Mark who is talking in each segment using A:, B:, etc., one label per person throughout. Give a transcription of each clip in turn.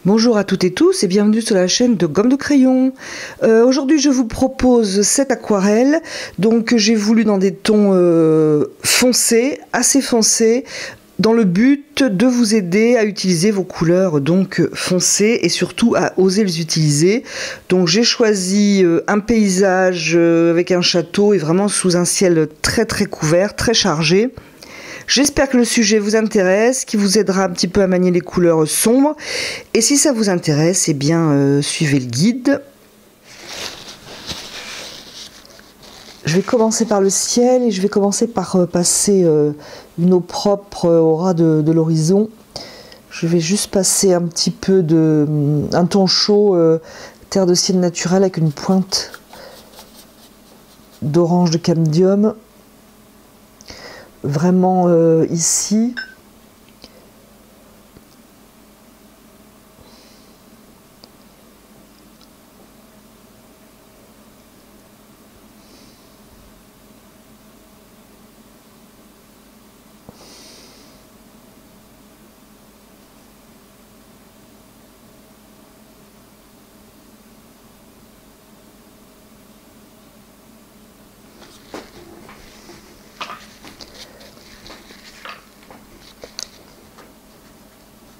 A: Bonjour à toutes et tous et bienvenue sur la chaîne de Gomme de Crayon. Aujourd'hui je vous propose cette aquarelle, donc j'ai voulu dans des tons foncés, assez foncés, dans le but de vous aider à utiliser vos couleurs donc foncées et surtout à oser les utiliser. Donc j'ai choisi un paysage avec un château et vraiment sous un ciel très couvert, très chargé. J'espère que le sujet vous intéresse, qui vous aidera un petit peu à manier les couleurs sombres. Et si ça vous intéresse, eh bien, suivez le guide. Je vais commencer par le ciel et je vais commencer par passer une eau propre au ras de l'horizon. Je vais juste passer un petit peu un ton chaud, terre de ciel naturel avec une pointe d'orange de camdium. Vraiment ici.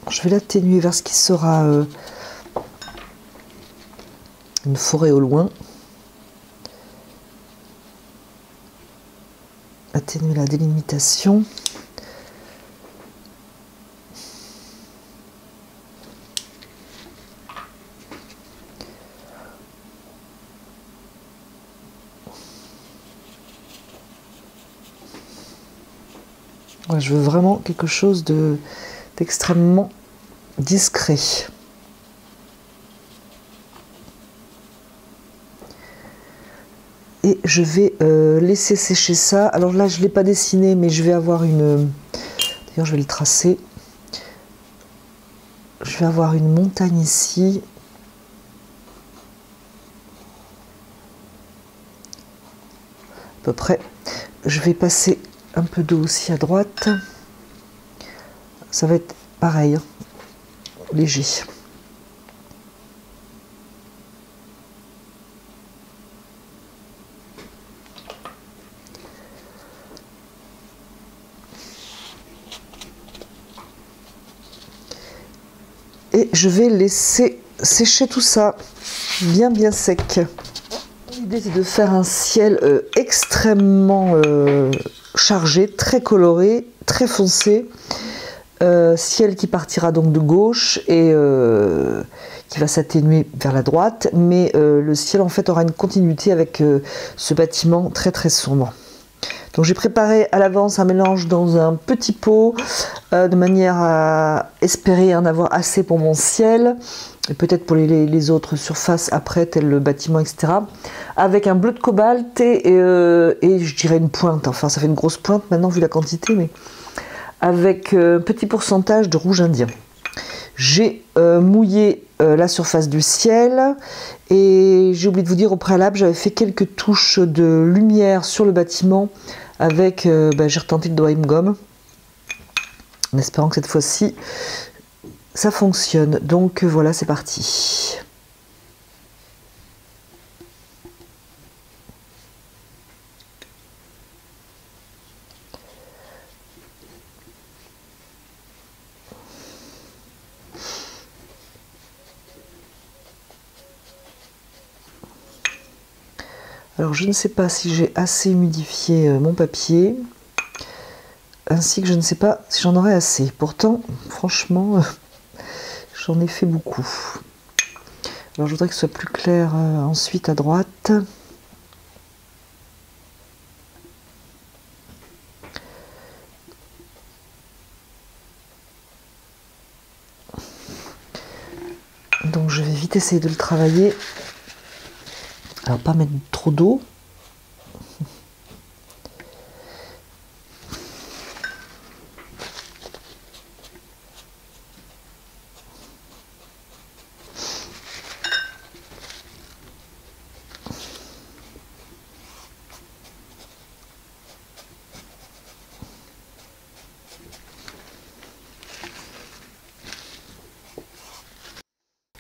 A: Je vais l'atténuer vers ce qui sera une forêt au loin. Atténuer la délimitation. Ouais, je veux vraiment quelque chose d'extrêmement discret. Et je vais laisser sécher ça. Alors là, je ne l'ai pas dessiné, mais je vais avoir une... D'ailleurs, je vais le tracer. Je vais avoir une montagne ici. À peu près. Je vais passer un peu d'eau aussi à droite. Ça va être pareil, hein, léger. Et je vais laisser sécher tout ça bien sec. L'idée c'est de faire un ciel extrêmement chargé, très coloré, très foncé. Ciel qui partira donc de gauche et qui va s'atténuer vers la droite, mais le ciel en fait aura une continuité avec ce bâtiment très sombre. Donc j'ai préparé à l'avance un mélange dans un petit pot de manière à espérer en avoir assez pour mon ciel et peut-être pour les autres surfaces après, tel le bâtiment, etc. Avec un bleu de cobalt et je dirais une pointe, enfin ça fait une grosse pointe maintenant vu la quantité, mais avec un petit pourcentage de rouge indien. J'ai mouillé la surface du ciel et j'ai oublié de vous dire au préalable, j'avais fait quelques touches de lumière sur le bâtiment avec, j'ai retenté le doigt et une gomme en espérant que cette fois-ci ça fonctionne. Donc voilà, c'est parti. Alors je ne sais pas si j'ai assez humidifié mon papier, ainsi que je ne sais pas si j'en aurai assez. Pourtant, franchement, j'en ai fait beaucoup. Alors je voudrais que ce soit plus clair ensuite à droite. Donc je vais vite essayer de le travailler. Alors pas mettre trop d'eau.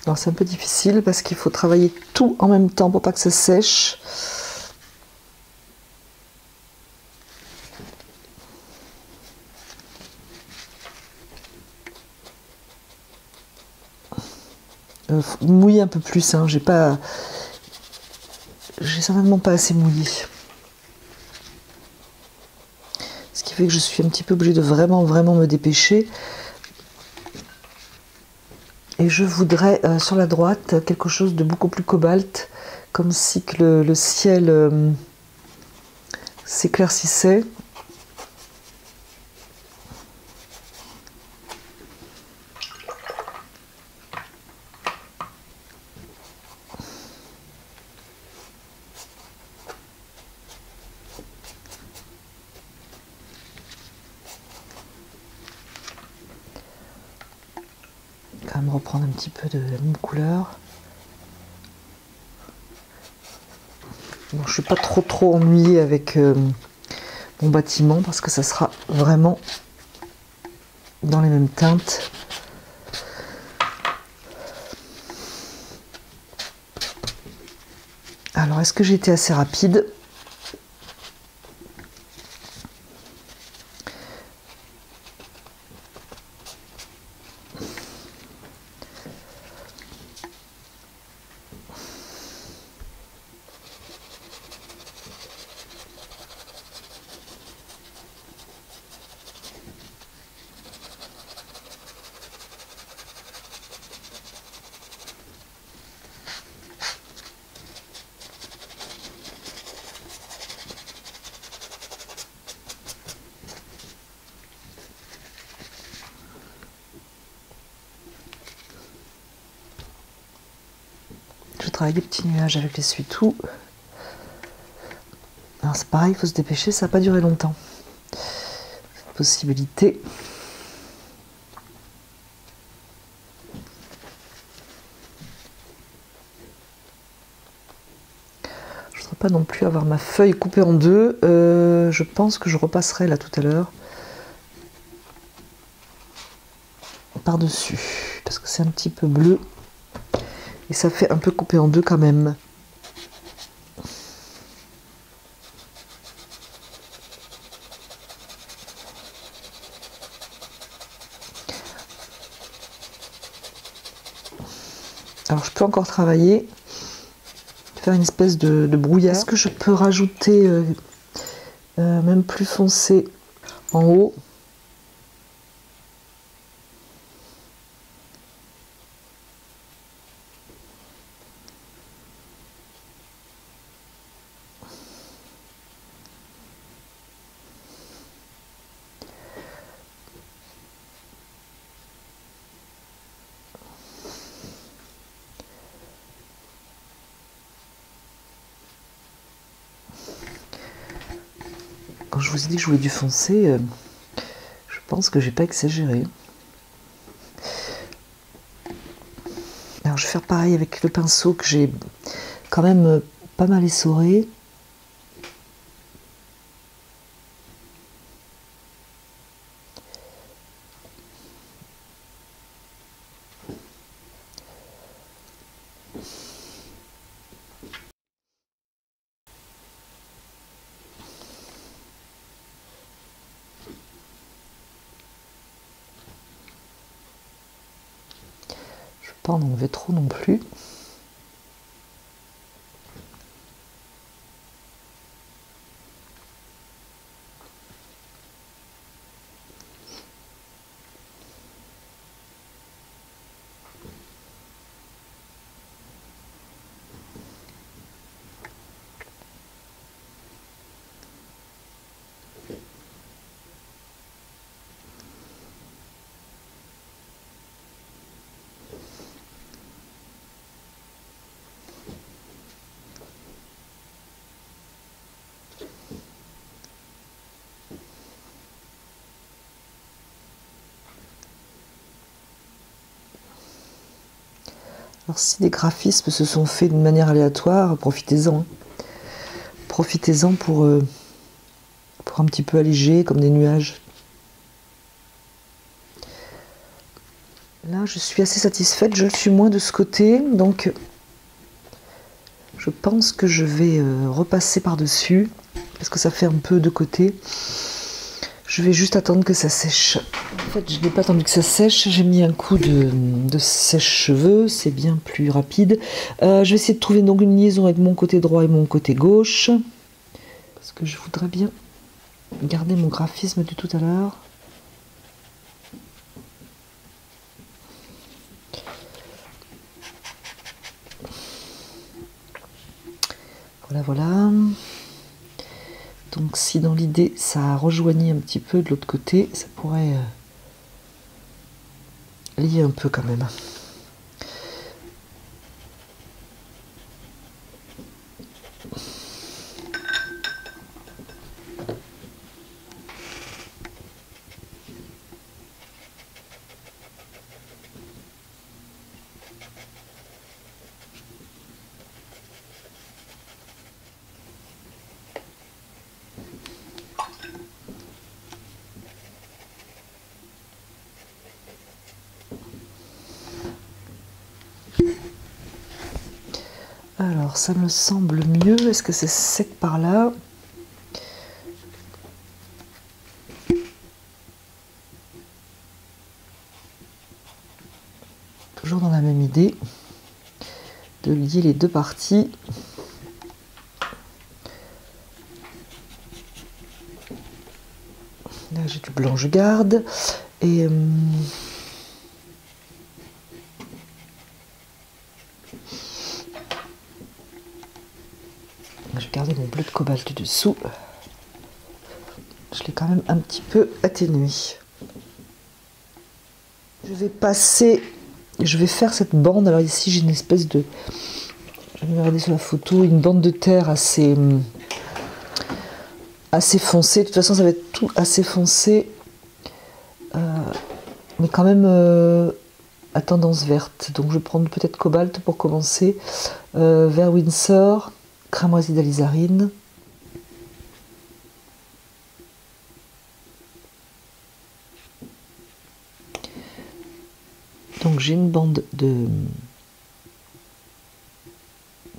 A: Alors c'est un peu difficile parce qu'il faut travailler tout en même temps pour pas que ça sèche. Mouiller un peu plus, hein. J'ai certainement pas assez mouillé. Ce qui fait que je suis un petit peu obligée de vraiment me dépêcher. Et je voudrais sur la droite quelque chose de beaucoup plus cobalt, comme si que le ciel s'éclaircissait. Quand même reprendre un petit peu de la même couleur. Bon, je suis pas trop ennuyée avec mon bâtiment parce que ça sera vraiment dans les mêmes teintes. Alors, est-ce que j'ai été assez rapide? Je travaille des petits nuages avec l'essuie-tout. Alors c'est pareil, il faut se dépêcher, ça n'a pas duré longtemps. Cette possibilité. Je ne voudrais pas non plus avoir ma feuille coupée en deux. Je pense que je repasserai là tout à l'heure par-dessus, parce que c'est un petit peu bleu. Et ça fait un peu coupé en deux quand même. Alors je peux encore travailler, faire une espèce de brouillard. Est-ce que je peux rajouter même plus foncé en haut? Quand je vous ai dit que je voulais du foncé, je pense que j'ai pas exagéré. Alors je vais faire pareil avec le pinceau que j'ai quand même pas mal essoré. Pas en enlever trop non plus. Alors si les graphismes se sont faits d'une manière aléatoire, profitez-en. Profitez-en pour un petit peu alléger, comme des nuages. Là, Voilà, je suis assez satisfaite, je le suis moins de ce côté, donc je pense que je vais repasser par-dessus, parce que ça fait un peu de côté. Je vais juste attendre que ça sèche. En fait, je n'ai pas attendu que ça sèche, j'ai mis un coup de sèche-cheveux, c'est bien plus rapide. Je vais essayer de trouver donc une liaison avec mon côté droit et mon côté gauche, parce que je voudrais bien garder mon graphisme de tout à l'heure. Voilà. Donc si dans l'idée ça rejoignait un petit peu de l'autre côté, ça pourrait lier un peu quand même. Alors ça me semble mieux, est-ce que c'est sec par là? Toujours dans la même idée de lier les deux parties. Là j'ai du blanc, je garde. Et je vais garder mon bleu de cobalt dessous. Je l'ai quand même un petit peu atténué. Je vais passer, je vais faire cette bande. Alors ici j'ai une espèce de, je vais regarder sur la photo, une bande de terre assez foncée. De toute façon ça va être tout assez foncé, mais quand même à tendance verte. Donc je vais prendre peut-être cobalt pour commencer, vert Winsor, cramoisi d'alizarine. Donc j'ai une bande de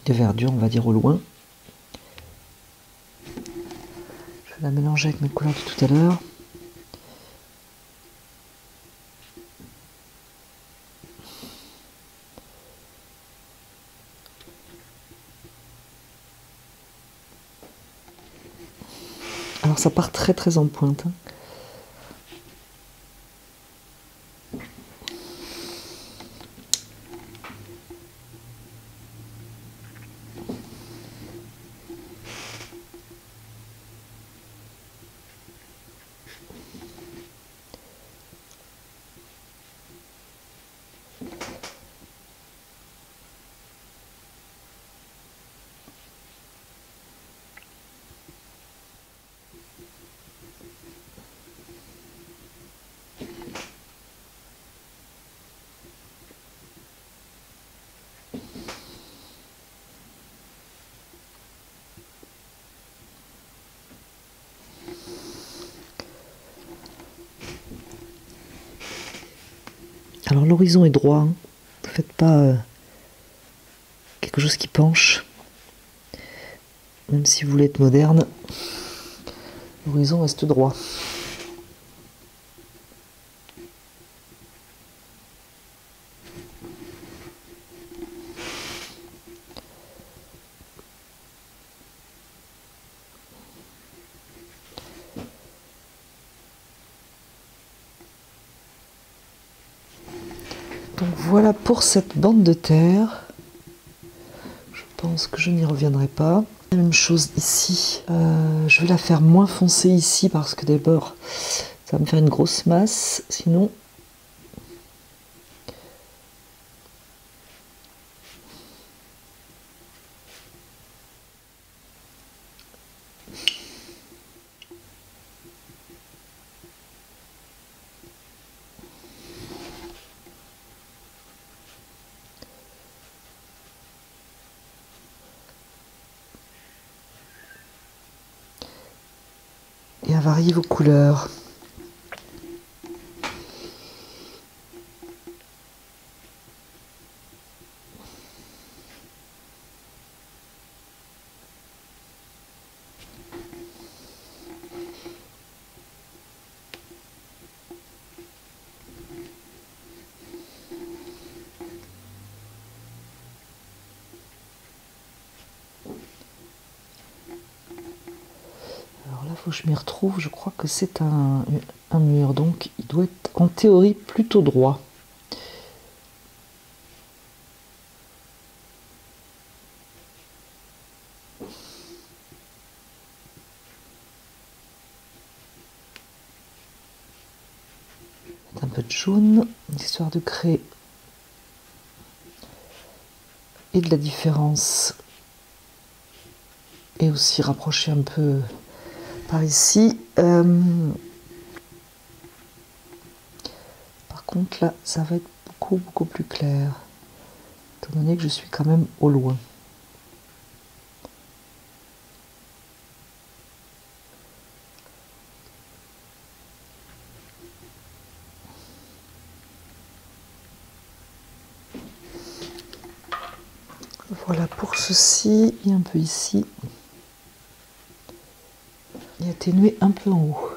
A: verdure, on va dire au loin. Je vais la mélanger avec mes couleurs de tout à l'heure. Alors ça part très très en pointe. Alors l'horizon est droit, hein. Ne faites pas quelque chose qui penche. Même si vous voulez être moderne, l'horizon reste droit. Donc voilà pour cette bande de terre. Je pense que je n'y reviendrai pas. La même chose ici. Je vais la faire moins foncée ici parce que d'abord ça va me faire une grosse masse. Sinon, et à varier vos couleurs. faut que je m'y retrouve. Je crois que c'est un mur, donc il doit être en théorie plutôt droit. Un peu de jaune, histoire de créer et de la différence, et aussi rapprocher un peu par ici. Par contre là ça va être beaucoup plus clair, étant donné que je suis quand même au loin. Voilà pour ceci, et un peu ici, et atténuer un peu en haut.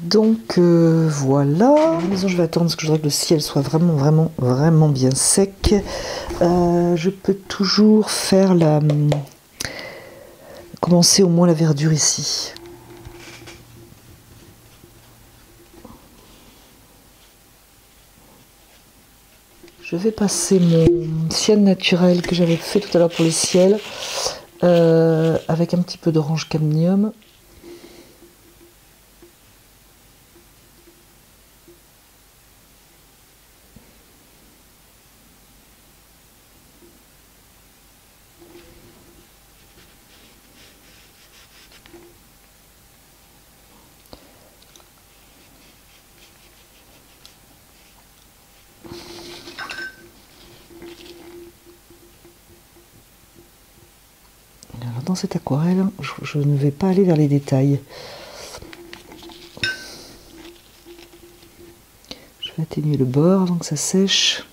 A: Donc voilà. Je vais attendre parce que je voudrais que le ciel soit vraiment bien sec. Je peux toujours faire commencer au moins la verdure ici. Je vais passer mon ciel naturel que j'avais fait tout à l'heure pour le ciel avec un petit peu d'orange cadmium. Dans cette aquarelle, je ne vais pas aller vers les détails. Je vais atténuer le bord avant que ça sèche.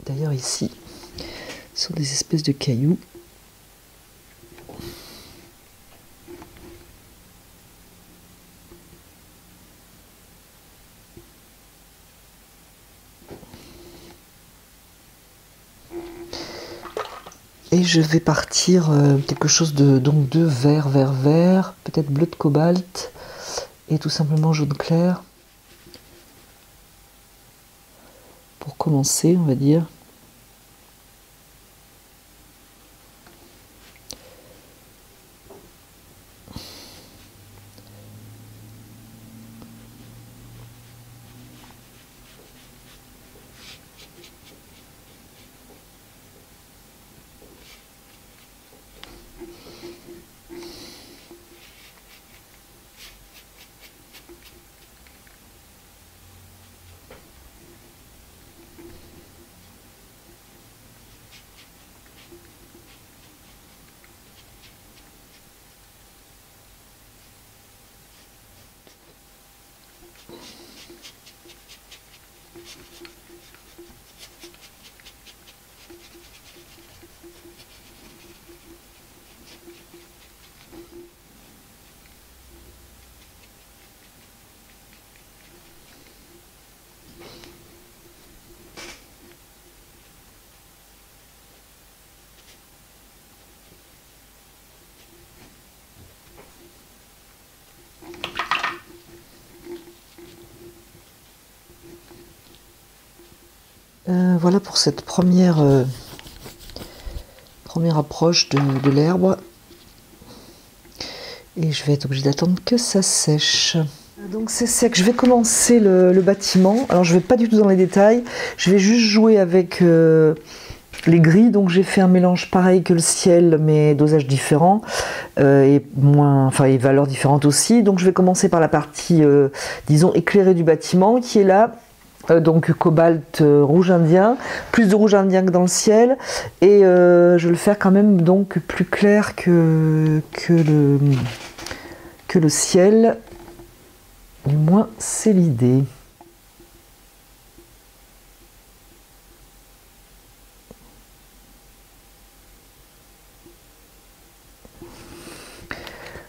A: D'ailleurs ici, ce sont des espèces de cailloux. Et je vais partir quelque chose de vert, peut-être bleu de cobalt, et tout simplement jaune clair. Pour commencer, on va dire. Voilà pour cette première approche de l'herbe. Et je vais être obligée d'attendre que ça sèche. Donc c'est sec, je vais commencer le bâtiment. Alors je ne vais pas du tout dans les détails, je vais juste jouer avec les gris. Donc j'ai fait un mélange pareil que le ciel, mais dosage différent et valeurs différentes aussi. Donc je vais commencer par la partie, disons, éclairée du bâtiment qui est là. Donc cobalt rouge indien, plus de rouge indien que dans le ciel, et je vais le faire quand même donc plus clair que que le ciel. Du moins, c'est l'idée.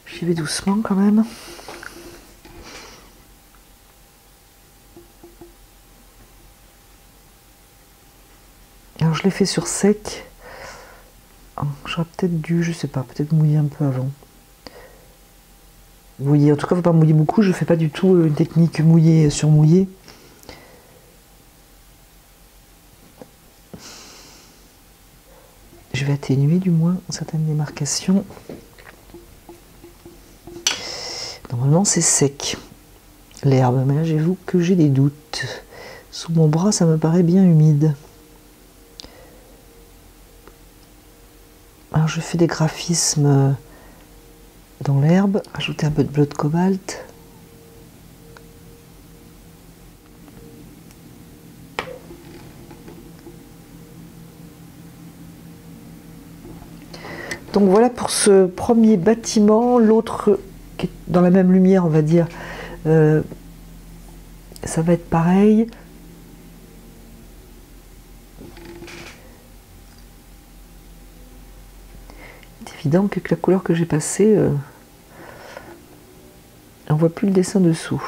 A: J'y vais doucement quand même. Alors je l'ai fait sur sec. J'aurais peut-être dû, je sais pas, peut-être mouiller un peu avant. Vous voyez, en tout cas, il ne faut pas mouiller beaucoup. Je ne fais pas du tout une technique mouillé sur mouillé. Je vais atténuer du moins certaines démarcations. Normalement, c'est sec, l'herbe. Mais là, j'avoue que j'ai des doutes. Sous mon bras, ça me paraît bien humide. Alors, je fais des graphismes dans l'herbe. Ajouter un peu de bleu de cobalt. Donc voilà pour ce premier bâtiment. L'autre qui est dans la même lumière, on va dire, ça va être pareil. C'est évident que la couleur que j'ai passée, on ne voit plus le dessin dessous.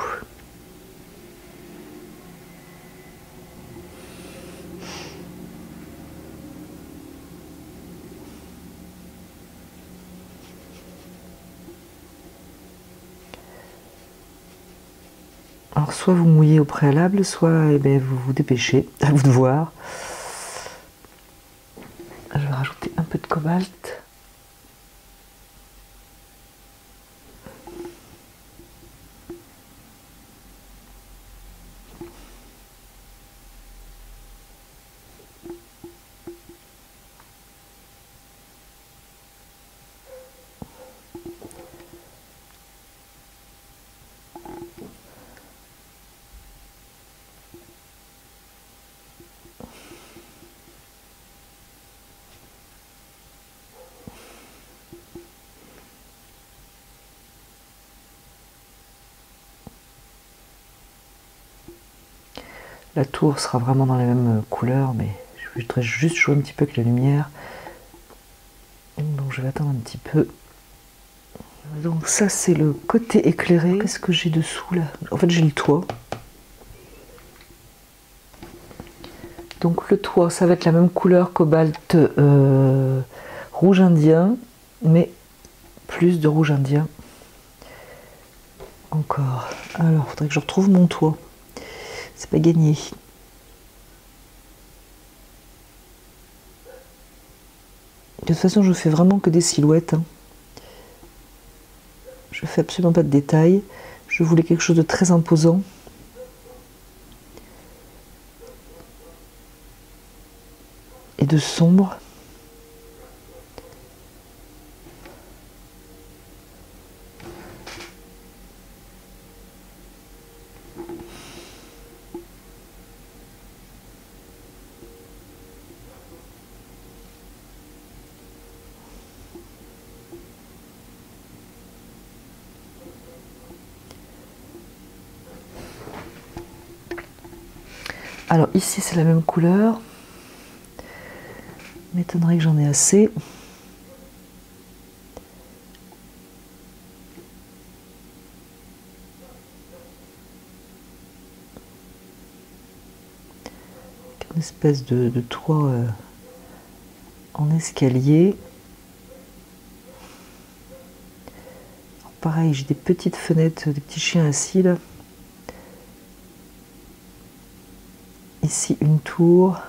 A: Alors soit vous mouillez au préalable, soit vous vous dépêchez, à vous de voir. Je vais rajouter un peu de cobalt. La tour sera vraiment dans la même couleur, mais je voudrais juste jouer un petit peu avec la lumière. Donc je vais attendre un petit peu. Donc ça c'est le côté éclairé. Qu'est-ce que j'ai dessous là? En fait j'ai le toit. Donc le toit ça va être la même couleur cobalt rouge indien, mais plus de rouge indien. Encore. Alors il faudrait que je retrouve mon toit. C'est pas gagné. De toute façon, je fais vraiment que des silhouettes. Je fais absolument pas de détails. Je voulais quelque chose de très imposant. Et de sombre. Alors ici c'est la même couleur. M'étonnerait que j'en ai assez. Une espèce de toit en escalier. Alors, pareil, j'ai des petites fenêtres, des petits chiens assis là. Ici une tour.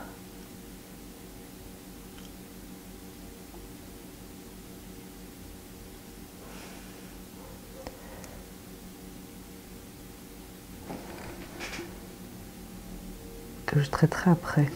A: Que je traiterai après.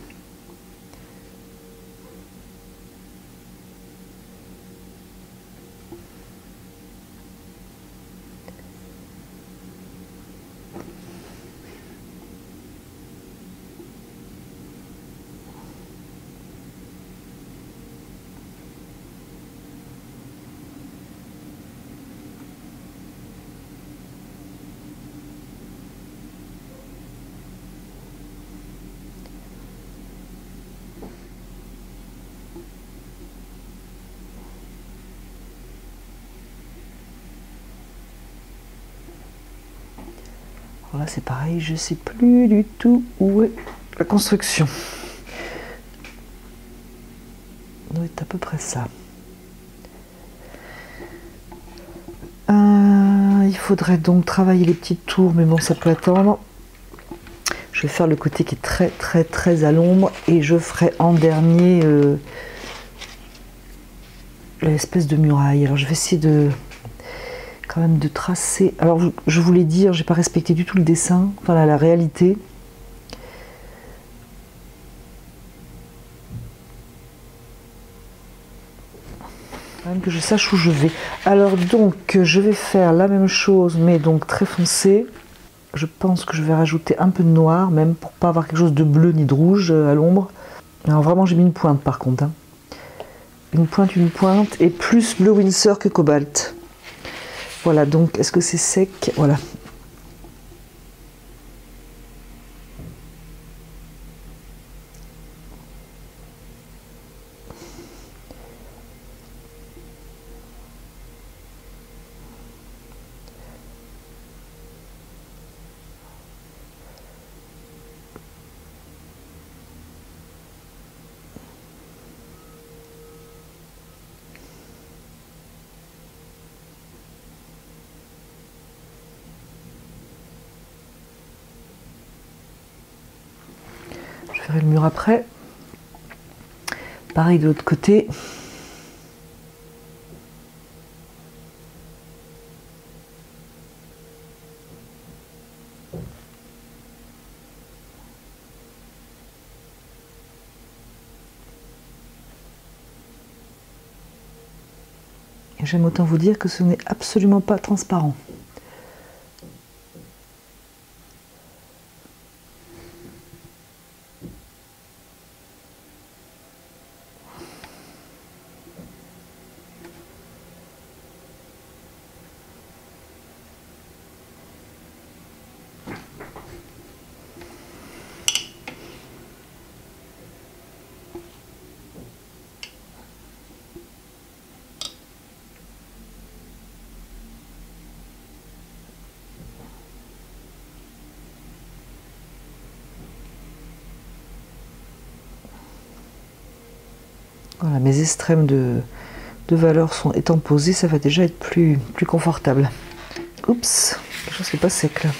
A: Là c'est pareil, je sais plus du tout où est la construction. Ça doit être à peu près ça. Il faudrait donc travailler les petites tours, mais bon, ça peut attendre. Je vais faire le côté qui est très à l'ombre et je ferai en dernier l'espèce de muraille. Alors je vais essayer de quand même de tracer. Alors je voulais dire, j'ai pas respecté du tout le dessin, enfin la réalité. Quand même que je sache où je vais. Alors donc je vais faire la même chose mais donc très foncé. Je pense que je vais rajouter un peu de noir même pour pas avoir quelque chose de bleu ni de rouge à l'ombre. Alors vraiment j'ai mis une pointe par contre. Hein. Une pointe et plus bleu Winsor que cobalt. Voilà, donc est-ce que c'est sec? Voilà. Je ferai le mur après. Pareil de l'autre côté. Et j'aime autant vous dire que ce n'est absolument pas transparent. Voilà, mes extrêmes de valeur sont étant posés, ça va déjà être plus confortable. Oups, quelque chose qui n'est pas sec là.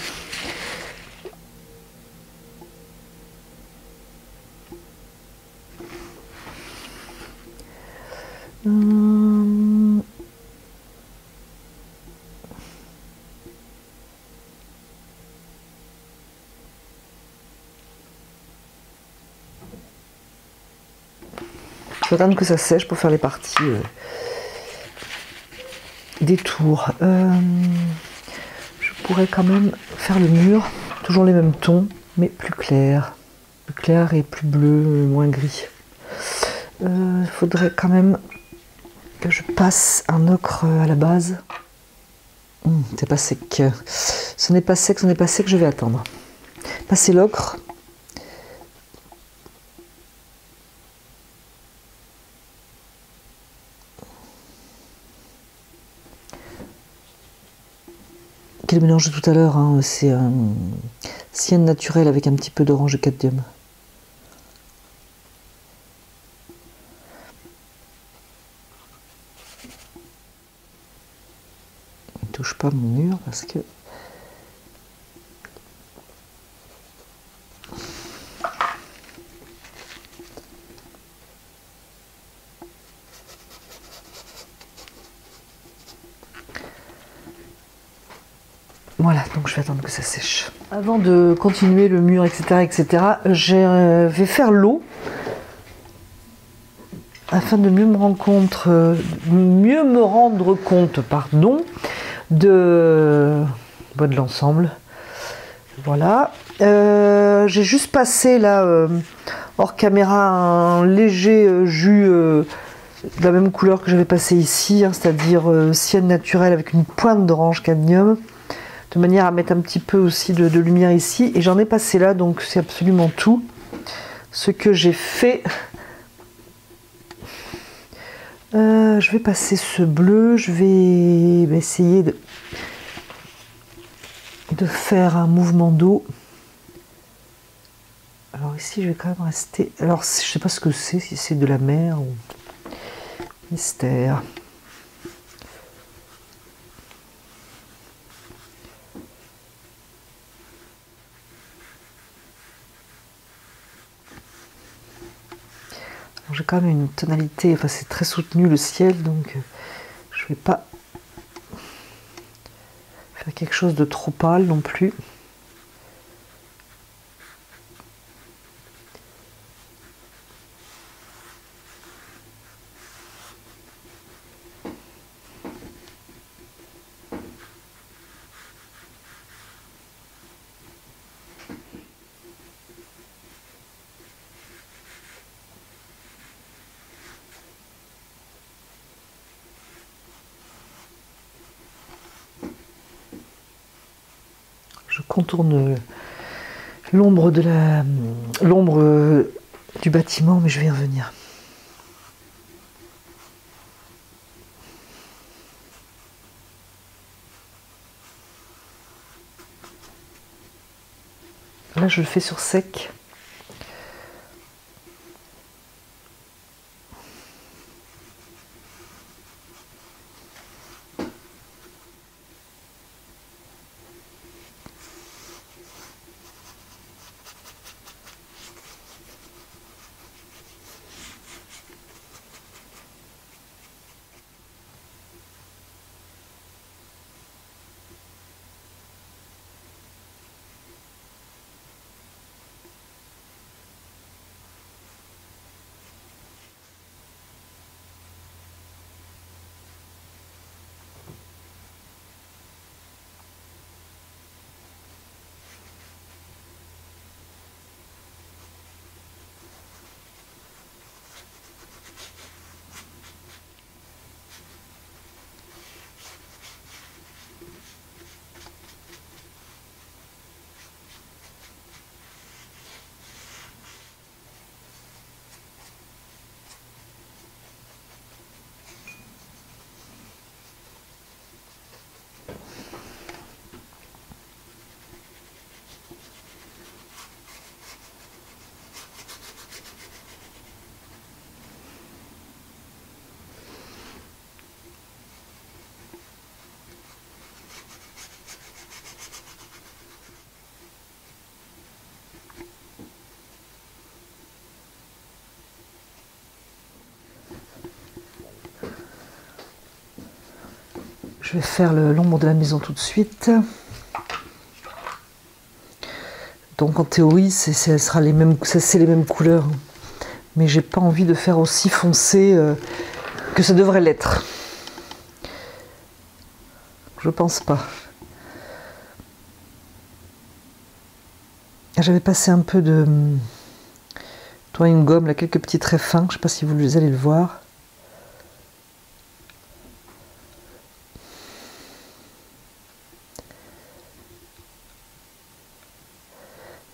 A: Je vais attendre que ça sèche pour faire les parties des tours. Je pourrais quand même faire le mur, toujours les mêmes tons, mais plus clair. Plus clair et plus bleu, moins gris. Il faudrait quand même que je passe un ocre à la base. C'est pas sec. Ce n'est pas sec, je vais attendre. Passer l'ocre. Quel mélange de tout à l'heure, hein, c'est un sienne naturel avec un petit peu d'orange de cadmium. Ne touche pas mon mur parce que voilà, donc je vais attendre que ça sèche. Avant de continuer le mur, etc., je vais faire l'eau afin de mieux me rendre compte, de l'ensemble. Voilà. J'ai juste passé là, hors caméra, un léger jus de la même couleur que j'avais passé ici, hein, c'est-à-dire sienne naturelle avec une pointe d'orange cadmium. De manière à mettre un petit peu aussi de lumière ici. Et j'en ai passé là, donc c'est absolument tout. Ce que j'ai fait... je vais passer ce bleu. Je vais essayer de faire un mouvement d'eau. Alors ici, je vais quand même rester... Alors, je sais pas ce que c'est, si c'est de la mer ou... Mystère. J'ai quand même une tonalité, enfin c'est très soutenu le ciel, donc je vais pas faire quelque chose de trop pâle non plus. Je contourne l'ombre du bâtiment, mais je vais y revenir. Là, je le fais sur sec. Je vais faire l'ombre de la maison tout de suite. Donc en théorie, c'est les mêmes couleurs. Mais j'ai pas envie de faire aussi foncé que ça devrait l'être. Je pense pas. J'avais passé un peu de une gomme, là, quelques petits traits fins. Je sais pas si vous allez le voir.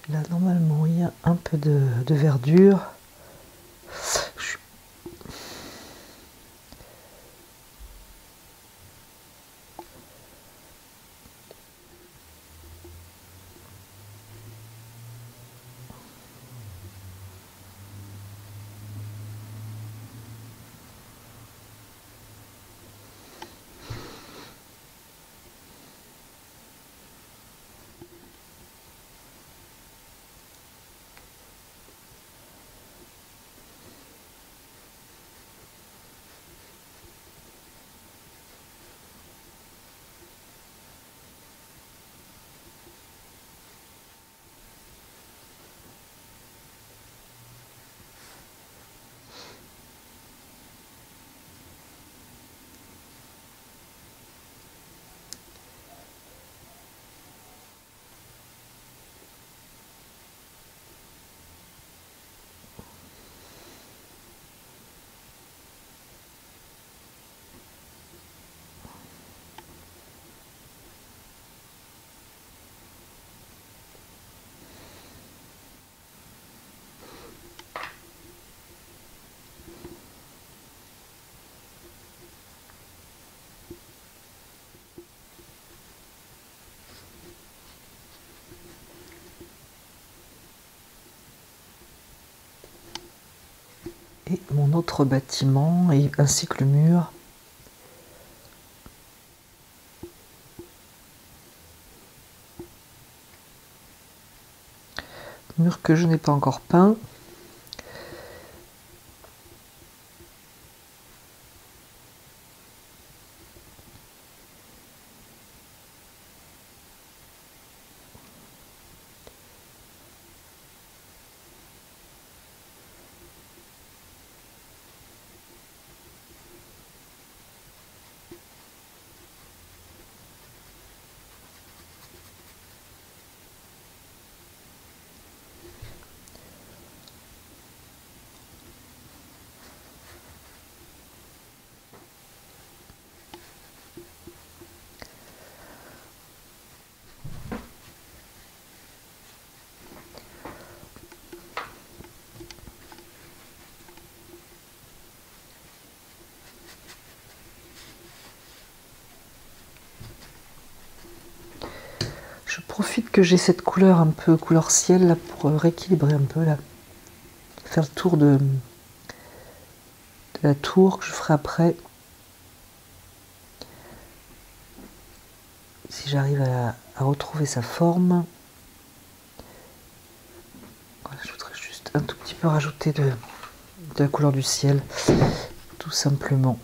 A: Là, normalement, il y a un peu de verdure. et mon autre bâtiment, et ainsi que le mur. Mur que je n'ai pas encore peint. Je profite que j'ai cette couleur un peu couleur ciel là pour rééquilibrer un peu là. Faire le tour de la tour que je ferai après. Si j'arrive à retrouver sa forme. Voilà, je voudrais juste un tout petit peu rajouter de la couleur du ciel, tout simplement.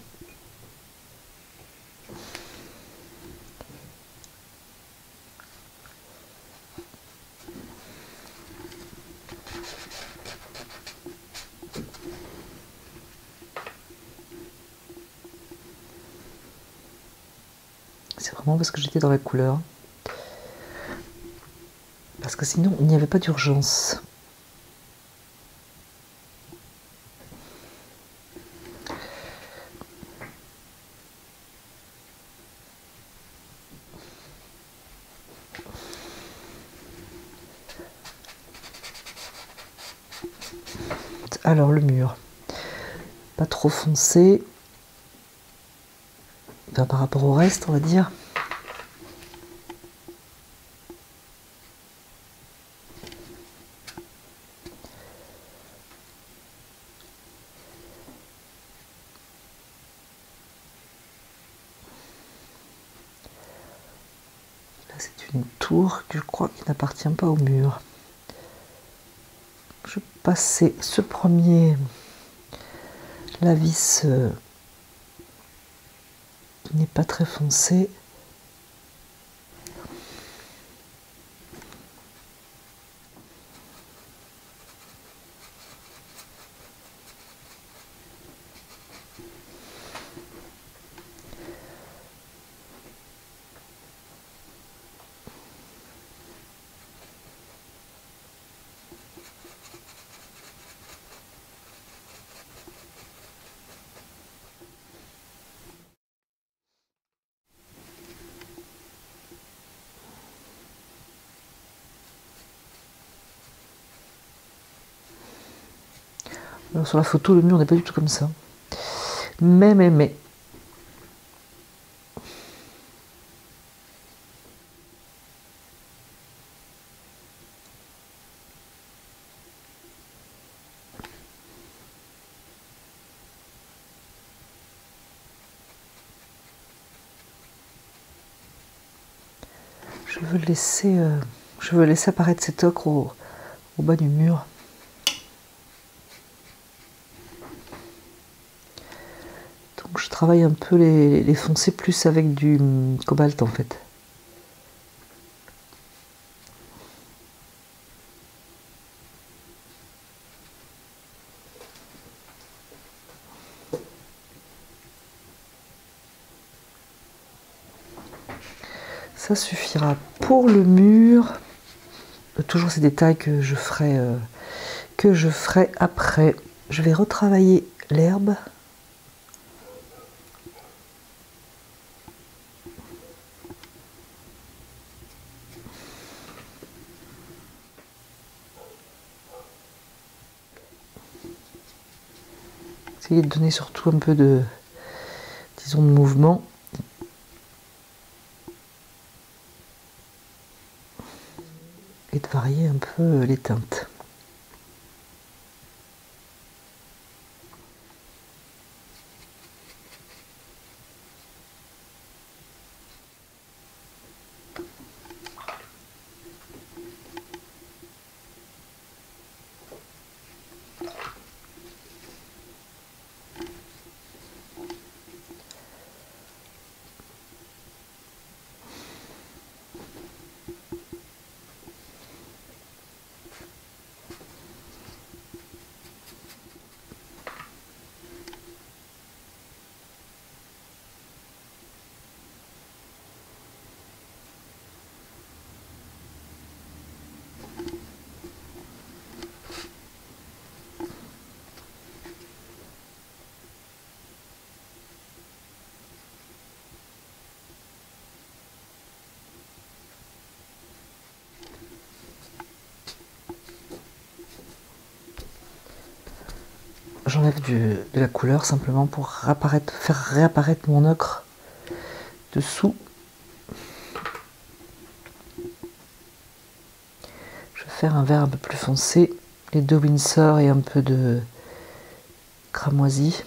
A: C'est vraiment parce que j'étais dans la couleur. Parce que sinon, il n'y avait pas d'urgence. Alors, le mur. Pas trop foncé. Enfin, par rapport au reste, on va dire. C'est une tour que je crois qui n'appartient pas au mur. Je passais ce premier, la vis qui n'est pas très foncé. Alors, sur la photo, le mur n'est pas du tout comme ça. Mais. Je veux laisser apparaître cet ocre au bas du mur. Donc je travaille un peu les foncés plus avec du cobalt en fait. Ça suffira pour le mur. Toujours ces détails que je ferai après. Je vais retravailler l'herbe. Essayer de donner surtout un peu de, disons, de mouvement. Et de varier un peu les teintes. j'enlève de la couleur simplement pour faire réapparaître mon ocre dessous. Je vais faire un vert un peu plus foncé, les 2 Winsor et un peu de cramoisi.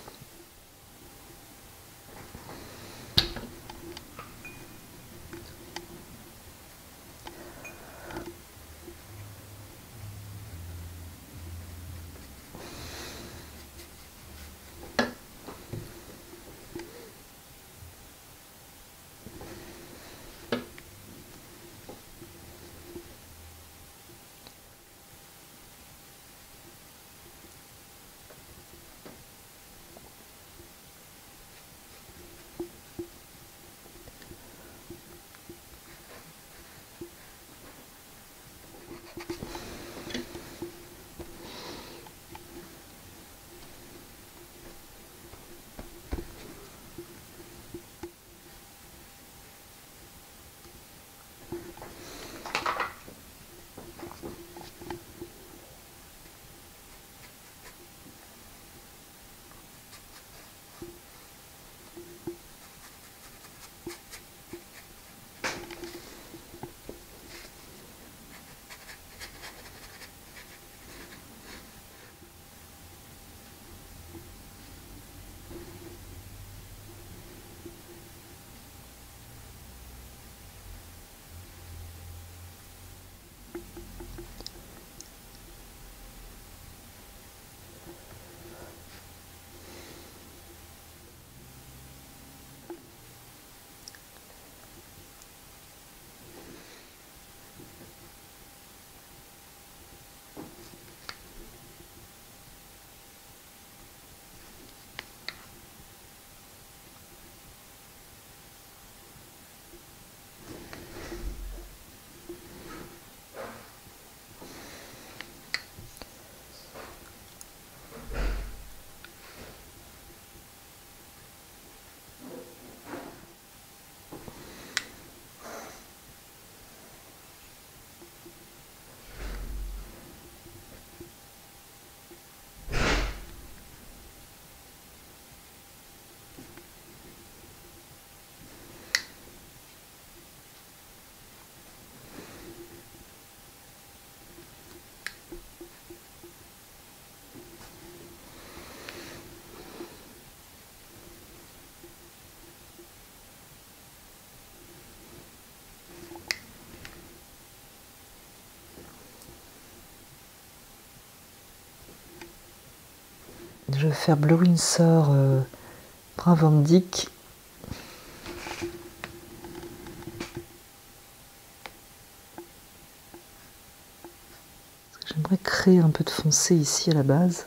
A: Je vais faire bleu Windsor, brun Van Dyck. J'aimerais créer un peu de foncé ici à la base.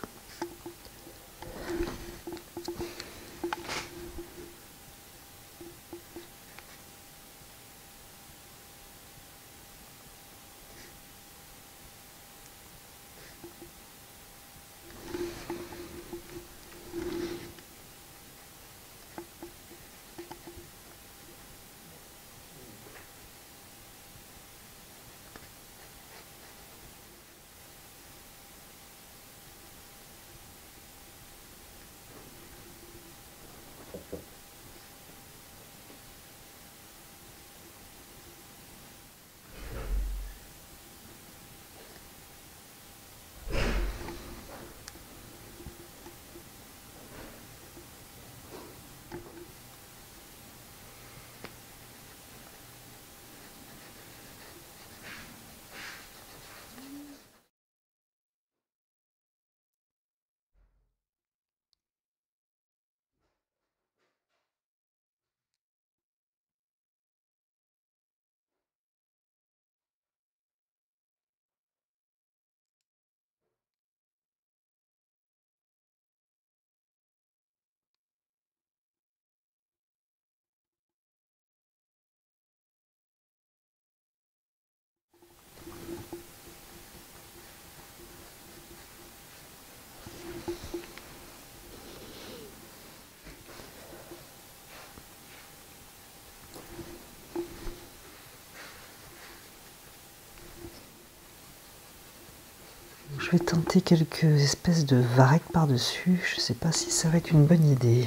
A: vais tenter quelques espèces de varechs par-dessus. Je ne sais pas si ça va être une bonne idée.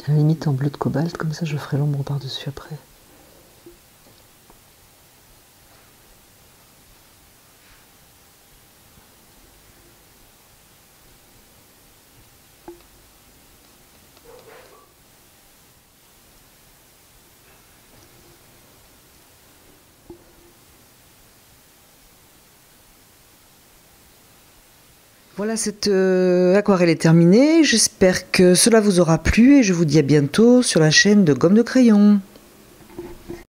A: À la limite en bleu de cobalt, comme ça je ferai l'ombre par-dessus après. Voilà, cette aquarelle est terminée. J'espère que cela vous aura plu et je vous dis à bientôt sur la chaîne de Gomme de Crayon.